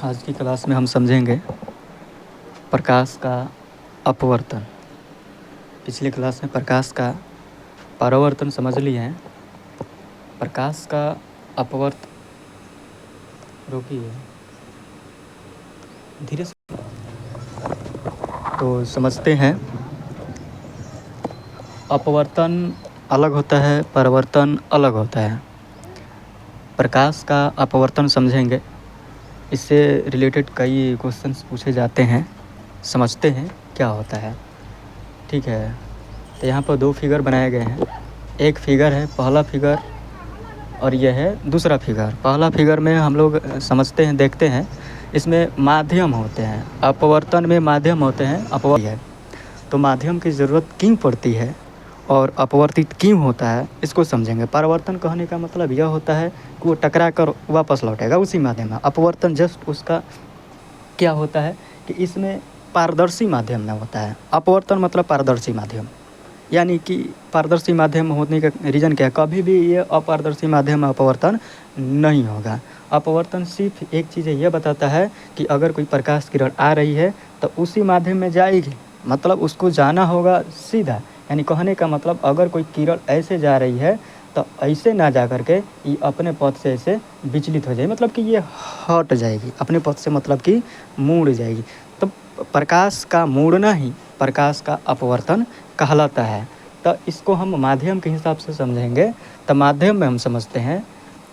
आज की क्लास में हम समझेंगे प्रकाश का अपवर्तन। पिछली क्लास में प्रकाश का परावर्तन समझ लिए हैं। प्रकाश का अपवर्तन रोकिए धीरे से तो समझते हैं। अपवर्तन अलग होता है, परावर्तन अलग होता है। प्रकाश का अपवर्तन समझेंगे, इससे रिलेटेड कई क्वेश्चंस पूछे जाते हैं, समझते हैं क्या होता है। ठीक है, तो यहाँ पर दो फिगर बनाए गए हैं। एक फिगर है पहला फिगर और यह है दूसरा फिगर। पहला फिगर में हम लोग समझते हैं, देखते हैं, इसमें माध्यम होते हैं। अपवर्तन में माध्यम होते हैं, अपवर्तन है तो माध्यम की ज़रूरत क्यों पड़ती है और अपवर्तित क्यों होता है, इसको समझेंगे। परावर्तन कहने का मतलब यह होता है कि वो टकरा कर वापस लौटेगा उसी माध्यम में। अपवर्तन जस्ट उसका क्या होता है कि इसमें पारदर्शी माध्यम में होता है। अपवर्तन मतलब पारदर्शी माध्यम, यानी कि पारदर्शी माध्यम होने का रीज़न क्या है, कभी भी ये अपारदर्शी माध्यम में अपवर्तन नहीं होगा। अपवर्तन सिर्फ एक चीज़ यह बताता है कि अगर कोई प्रकाश किरण आ रही है तो उसी माध्यम में जाएगी, मतलब उसको जाना होगा सीधा। यानी कहने का मतलब अगर कोई किरण ऐसे जा रही है तो ऐसे ना जा करके ये अपने पथ से ऐसे विचलित हो जाए, मतलब कि ये हट जाएगी अपने पथ से, मतलब कि मुड़ जाएगी। तो प्रकाश का मुड़ना ही प्रकाश का अपवर्तन कहलाता है। तो इसको हम माध्यम के हिसाब से समझेंगे। तो माध्यम में हम समझते हैं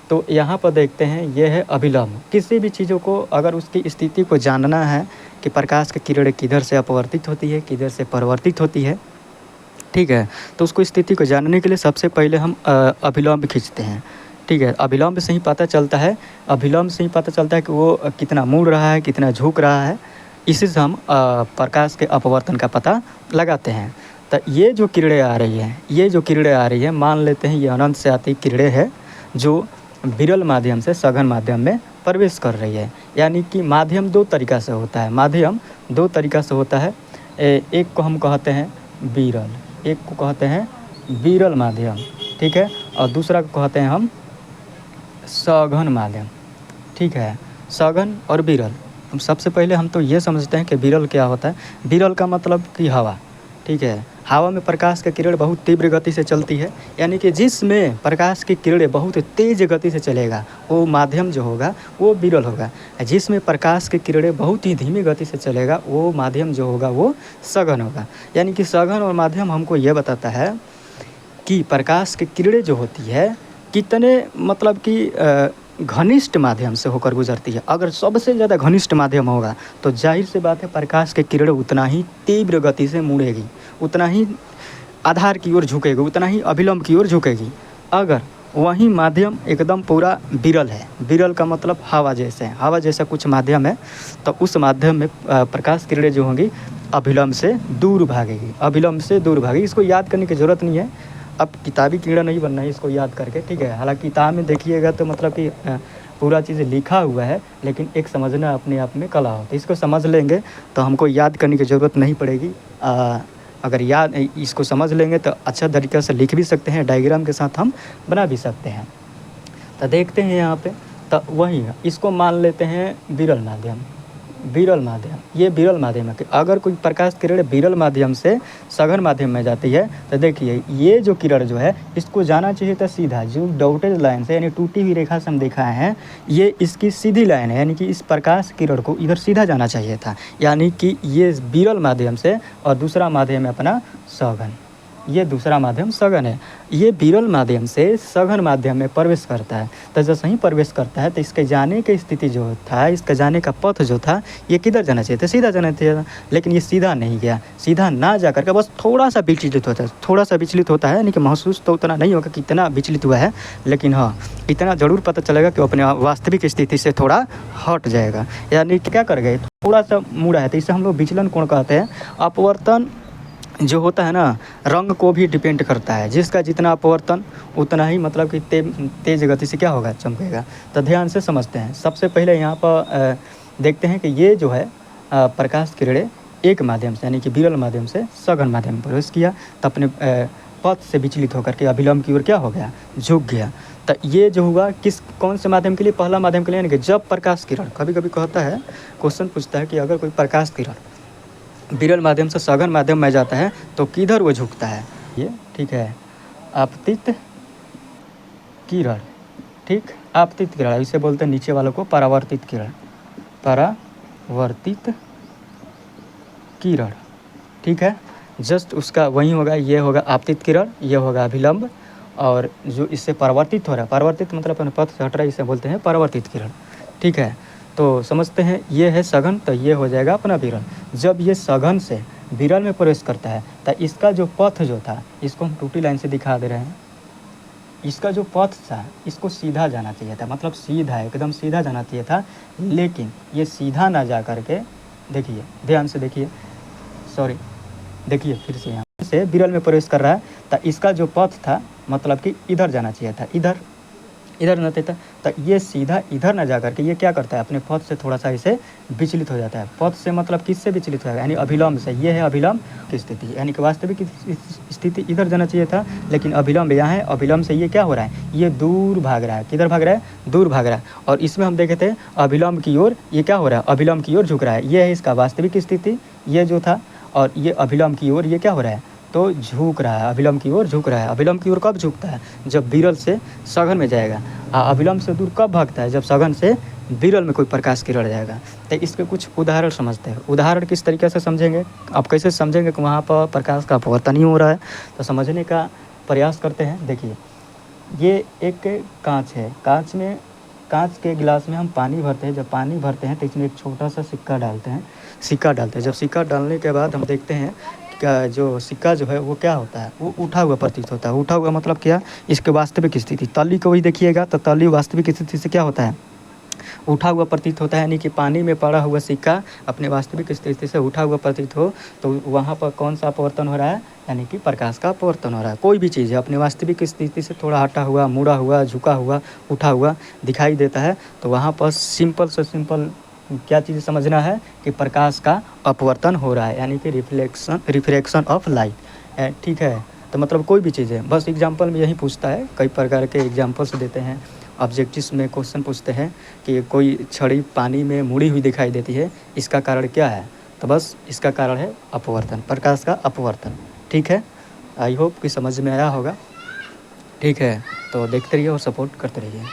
तो यहाँ पर देखते हैं यह है अभिलंब। किसी भी चीज़ों को अगर उसकी स्थिति को जानना है कि प्रकाश की किरणें किधर से अपवर्तित होती है, किधर से परावर्तित होती है, ठीक है, तो उसको स्थिति को जानने के लिए सबसे पहले हम अभिलंब खींचते हैं। ठीक है, अभिलंब से ही पता चलता है, अभिलंब से ही पता चलता है कि वो कितना मुड़ रहा है, कितना झुक रहा है। इसी से हम प्रकाश के अपवर्तन का पता लगाते हैं। तो ये जो किरणें आ रही हैं, ये जो किरणें आ रही हैं, मान लेते हैं ये अनंत से आती किरणें हैं जो विरल माध्यम से सघन माध्यम में प्रवेश कर रही है। यानी कि माध्यम दो तरीक़ा से होता है, माध्यम दो तरीक़ा से होता है। एक को हम कहते हैं विरल, एक को कहते हैं विरल माध्यम, ठीक है, और दूसरा को कहते हैं हम सघन माध्यम। ठीक है, सघन और विरल। हम सबसे पहले हम तो ये समझते हैं कि विरल क्या होता है। विरल का मतलब कि हवा, ठीक है, हवा में प्रकाश की किरण बहुत तीव्र गति से चलती है, यानी कि जिसमें प्रकाश की किरणें बहुत तेज़ गति से चलेगा वो माध्यम जो होगा वो विरल होगा। जिसमें प्रकाश की किरणें बहुत ही धीमी गति से चलेगा वो माध्यम जो होगा वो सघन होगा। यानी कि सघन और माध्यम हमको ये बताता है कि प्रकाश की किरणें जो होती है कितने मतलब कि घनिष्ठ माध्यम से होकर गुजरती है। अगर सबसे ज़्यादा घनिष्ठ माध्यम होगा तो जाहिर सी बात है प्रकाश की किरणें उतना ही तीव्र गति से मुड़ेगी, उतना ही आधार की ओर झुकेगी, उतना ही अभिलंब की ओर झुकेगी। अगर वही माध्यम एकदम पूरा विरल है, विरल का मतलब हवा जैसे है, हवा जैसा कुछ माध्यम है, तो उस माध्यम में प्रकाश किरणें जो होंगी अभिलंब से दूर भागेगी, अभिलंब से दूर भागेगी। इसको याद करने की ज़रूरत नहीं है, अब किताबी कीड़ा नहीं बनना है इसको याद करके, ठीक है। हालांकि किताब में देखिएगा तो मतलब कि पूरा चीज़ लिखा हुआ है, लेकिन एक समझना अपने आप में कला हो, तो इसको समझ लेंगे तो हमको याद करने की ज़रूरत नहीं पड़ेगी। अगर याद इसको समझ लेंगे तो अच्छा तरीक़े से लिख भी सकते हैं, डायग्राम के साथ हम बना भी सकते हैं। तो देखते हैं यहाँ पे, तो वही इसको मान लेते हैं विरल माध्यम। विरल माध्यम, ये विरल माध्यम है कि अगर कोई प्रकाश किरण विरल माध्यम से सघन माध्यम में जाती है तो देखिए ये जो किरण जो है इसको जाना चाहिए था सीधा, जो डॉटेड लाइन से यानी टूटी हुई रेखा से हम दिखाए हैं, ये इसकी सीधी लाइन है, यानी कि इस प्रकाश किरण को इधर सीधा जाना चाहिए था। यानी कि ये विरल माध्यम से और दूसरा माध्यम है अपना सघन, ये दूसरा माध्यम सघन है। ये विरल माध्यम से सघन माध्यम में प्रवेश करता है। तो जैसे ही प्रवेश करता है तो इसके जाने की स्थिति जो था, इसका जाने का पथ जो था, ये किधर जाना चाहिए था, सीधा जाना चाहिए था, लेकिन ये सीधा नहीं गया। सीधा ना जा करके बस थोड़ा सा विचलित होता है, थोड़ा सा विचलित होता है, यानी कि महसूस तो उतना नहीं होगा कि इतना विचलित हुआ है, लेकिन हाँ इतना ज़रूर पता चलेगा कि अपने वास्तविक स्थिति से थोड़ा हट जाएगा। यानी क्या कर गए, थोड़ा सा मुड़ा है, तो इसे हम लोग विचलन कोण कहते हैं। अपवर्तन जो होता है ना रंग को भी डिपेंड करता है, जिसका जितना अपवर्तन उतना ही मतलब कि तेज़ गति से क्या होगा, चमकेगा। तो ध्यान से समझते हैं। सबसे पहले यहाँ पर देखते हैं कि ये जो है प्रकाश किरणें एक माध्यम से यानी कि विरल माध्यम से सघन माध्यम में प्रवेश किया, तो अपने पथ से विचलित होकर के अभिलंब की ओर क्या हो गया, झुक गया। तो ये जो हुआ किस कौन से माध्यम के लिए, पहला माध्यम के लिए, यानी कि जब प्रकाश किरण, कभी कभी कहता है, क्वेश्चन पूछता है कि अगर कोई प्रकाश किरण विरल माध्यम से सघन माध्यम में जाता है तो किधर वो झुकता है, ये ठीक है, आपतित किरण, ठीक, आपतित किरण, इसे बोलते हैं नीचे वालों को परावर्तित किरण, परावर्तित किरण, ठीक है। जस्ट उसका वही होगा, ये होगा आपतित किरण, ये होगा अभिलंब, और जो इससे परावर्तित हो रहा है, परावर्तित मतलब अपने पथ से हट रहा है, इसे बोलते हैं परावर्तित किरण, ठीक है। तो समझते हैं, ये है सघन, तो ये हो जाएगा अपना विरल। जब ये सघन से विरल में प्रवेश करता है तो इसका जो पथ जो था, इसको हम टूटी लाइन से दिखा दे रहे हैं, इसका जो पथ था इसको सीधा जाना चाहिए था, मतलब सीधा, एकदम सीधा जाना चाहिए था, लेकिन ये सीधा ना जा करके, देखिए ध्यान से देखिए, सॉरी देखिए फिर से, यहाँ से विरल में प्रवेश कर रहा है तो इसका जो पथ था मतलब कि इधर जाना चाहिए था, इधर न था, तो ये सीधा इधर ना जा करके ये क्या करता है, अपने पथ से थोड़ा सा इसे विचलित हो जाता है। पथ से मतलब किससे विचलित होगा, यानी अभिलंब से। ये है अभिलंब की स्थिति, यानी कि वास्तविक स्थिति इधर जाना चाहिए था, लेकिन अभिलंब यहाँ है, अभिलंब से ये क्या हो रहा है, ये दूर भाग रहा है, किधर भाग रहा है, दूर भाग रहा है। और इसमें हम देखे थे अभिलंब की ओर ये क्या हो रहा है, अभिलंब की ओर झुक रहा है, ये है इसका वास्तविक स्थिति, ये जो था, और ये अभिलंब की ओर ये क्या हो रहा है, तो झुक रहा है, अभिलंब की ओर झुक रहा है। अभिलंब की ओर कब झुकता है, जब विरल से सघन में जाएगा। अभिलंब से दूर कब भागता है, जब सघन से विरल में कोई प्रकाश किरण जाएगा। तो इसके कुछ उदाहरण समझते हैं। उदाहरण किस तरीके से समझेंगे, आप कैसे समझेंगे कि वहाँ पर प्रकाश का अपवर्तन ही हो रहा है, तो समझने का प्रयास करते हैं। देखिए, ये एक कांच है, कांच के गिलास में हम पानी भरते हैं। जब पानी भरते हैं तो इसमें एक छोटा सा सिक्का डालते हैं, जब सिक्का डालने के बाद हम देखते हैं का जो सिक्का जो है वो क्या होता है, वो उठा हुआ प्रतीत होता है। उठा हुआ मतलब क्या, इसके वास्तविक स्थिति, तली को ही देखिएगा तो तली वास्तविक स्थिति से क्या होता है, उठा हुआ प्रतीत होता है। यानी कि पानी में पड़ा हुआ सिक्का अपने वास्तविक स्थिति से उठा हुआ प्रतीत हो तो वहाँ पर कौन सा अपवर्तन हो रहा है, यानी कि प्रकाश का अपवर्तन हो रहा है। कोई भी चीज़ है अपने वास्तविक स्थिति से थोड़ा हटा हुआ, मुड़ा हुआ, झुका हुआ, उठा हुआ दिखाई देता है, तो वहाँ पर सिंपल से सिंपल क्या चीज़ समझना है कि प्रकाश का अपवर्तन हो रहा है, यानी कि रिफ्लेक्शन ऑफ लाइट, ठीक है। तो मतलब कोई भी चीज़ है, बस एग्जांपल में यही पूछता है, कई प्रकार के एग्जांपल्स देते हैं। ऑब्जेक्टिव्स में क्वेश्चन पूछते हैं कि कोई छड़ी पानी में मुड़ी हुई दिखाई देती है, इसका कारण क्या है, तो बस इसका कारण है अपवर्तन, प्रकाश का अपवर्तन, ठीक है। आई होप कि समझ में आया होगा, ठीक है। तो देखते रहिए और सपोर्ट करते रहिए।